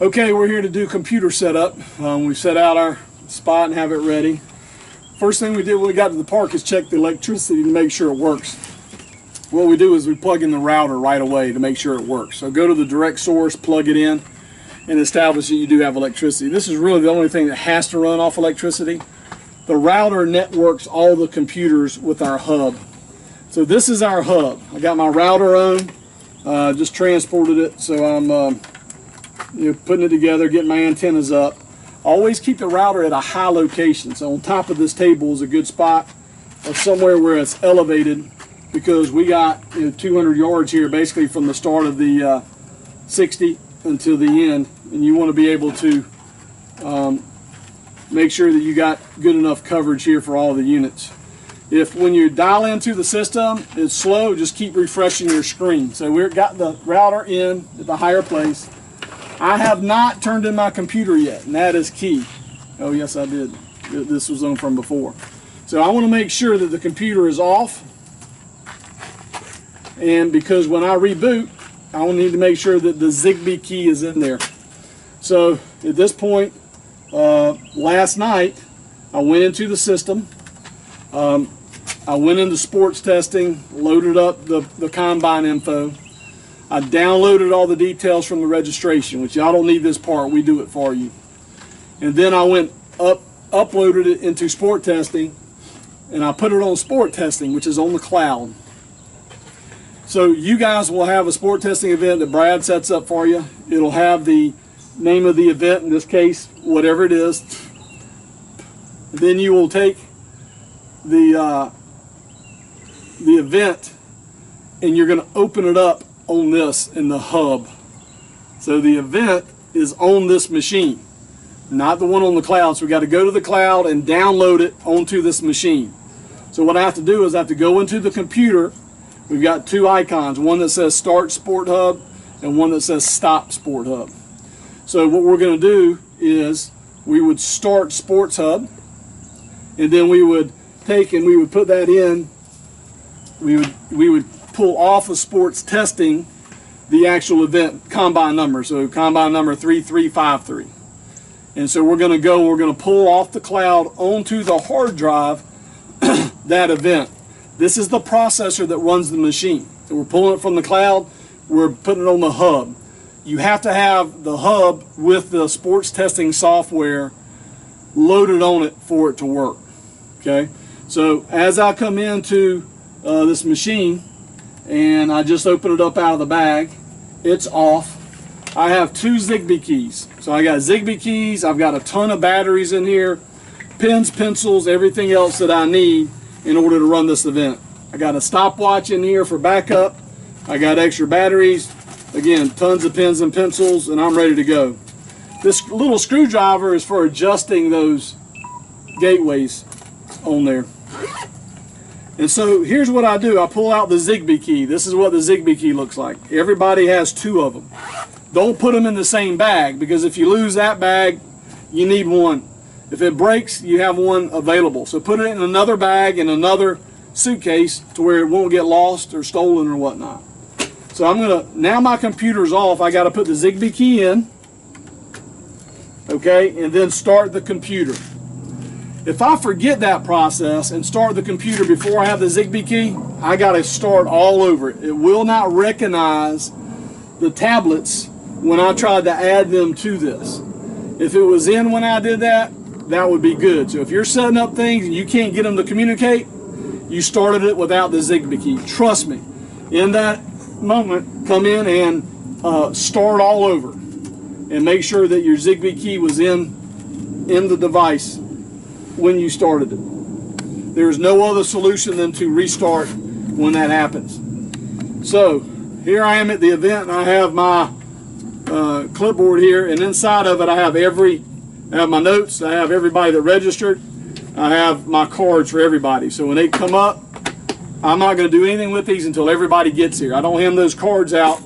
Okay, we're here to do computer setup. We set out our spot and have it ready. First thing we did when we got to the park is check the electricity to make sure it works. What we do is we plug in the router right away to make sure it works. So go to the direct source, plug it in, and establish that you do have electricity. This is really the only thing that has to run off electricity. The router networks all the computers with our hub. So this is our hub. I got my router on, just transported it, so I'm putting it together, getting my antennas up. Always keep the router at a high location. So on top of this table is a good spot, or somewhere where it's elevated, because we got 200 yards here basically from the start of the 60 until the end, and you want to be able to make sure that you got good enough coverage here for all the units. If when you dial into the system it's slow, just keep refreshing your screen. So we've got the router in at the higher place. I have not turned in my computer yet, and that is key. Oh yes, I did. This was on from before. So I want to make sure that the computer is off, and because when I reboot, I will need to make sure that the Zigbee key is in there. So at this point, last night, I went into the system. I went into sports testing, loaded up the combine info. I downloaded all the details from the registration, which y'all don't need this part, we do it for you. And then I went uploaded it into sport testing, and I put it on sport testing, which is on the cloud. So you guys will have a sport testing event that Brad sets up for you. It'll have the name of the event, in this case, whatever it is. Then you will take the event and you're going to open it up on this in the hub. So the event is on this machine, not the one on the cloud. So we got to go to the cloud and download it onto this machine. So what I have to do is I have to go into the computer. We've got two icons, one that says Start Sport Hub and one that says Stop Sport Hub. So what we're going to do is we would start Sports Hub, and then we would take and we would put that in. We would pull off of sports testing the actual event combine number. So combine number 3353. And so we're going to pull off the cloud onto the hard drive that event. This is the processor that runs the machine. So we're pulling it from the cloud, we're putting it on the hub. You have to have the hub with the sports testing software loaded on it for it to work. Okay, so as I come into this machine and I just open it up out of the bag, it's off. I have two Zigbee keys. So I got Zigbee keys, I've got a ton of batteries in here, pens, pencils, everything else that I need in order to run this event. I got a stopwatch in here for backup. I got extra batteries. Again, tons of pens and pencils, and I'm ready to go. This little screwdriver is for adjusting those gateways on there. And so here's what I do. I pull out the Zigbee key. This is what the Zigbee key looks like. Everybody has two of them. Don't put them in the same bag, because if you lose that bag, you need one. If it breaks, you have one available. So put it in another bag, in another suitcase, to where it won't get lost or stolen or whatnot. So I'm gonna, now my computer's off, I gotta put the Zigbee key in, okay, and then start the computer. If I forget that process and start the computer before I have the Zigbee key, I gotta start all over. It will not recognize the tablets when I tried to add them to this. If it was in when I did that, that would be good. So if you're setting up things and you can't get them to communicate, you started it without the Zigbee key. Trust me, in that moment, come in and start all over and make sure that your Zigbee key was in the device when you started it. There's no other solution than to restart when that happens. So here I am at the event, and I have my clipboard here, and inside of it I have my notes, I have everybody that registered, I have my cards for everybody. So when they come up, I'm not going to do anything with these until everybody gets here. I don't hand those cards out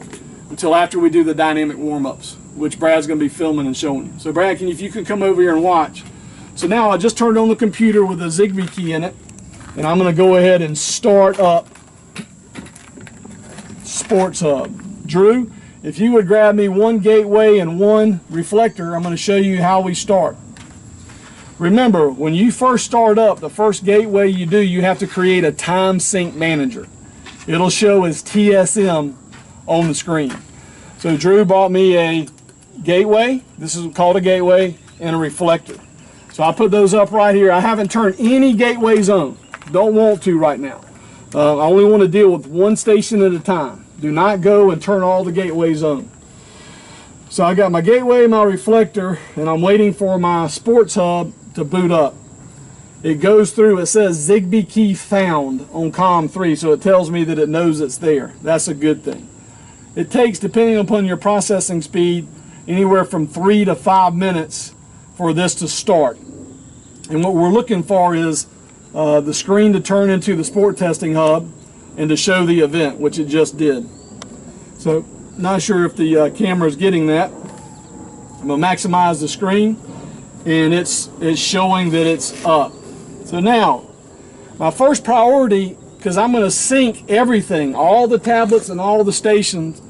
until after we do the dynamic warm-ups, which Brad's going to be filming and showing you. So Brad, if you can come over here and watch. So now I just turned on the computer with a Zigbee key in it, and I'm going to go ahead and start up Sports Hub. Drew, if you would grab me one gateway and one reflector, I'm going to show you how we start. Remember, when you first start up, the first gateway you do, you have to create a time sync manager. It'll show as TSM on the screen. So Drew bought me a gateway, this is called a gateway, and a reflector. So I put those up right here. I haven't turned any gateways on. Don't want to right now. I only want to deal with one station at a time. Do not go and turn all the gateways on. So I got my gateway, my reflector, and I'm waiting for my sports hub to boot up. It goes through, it says Zigbee key found on COM3, so it tells me that it knows it's there. That's a good thing. It takes, depending upon your processing speed, anywhere from 3 to 5 minutes for this to start. And what we're looking for is the screen to turn into the sport testing hub and to show the event, which it just did. So not sure if the camera is getting that. I'm going to maximize the screen, and it's showing that it's up. So now my first priority, because I'm going to sync everything, all the tablets and all the stations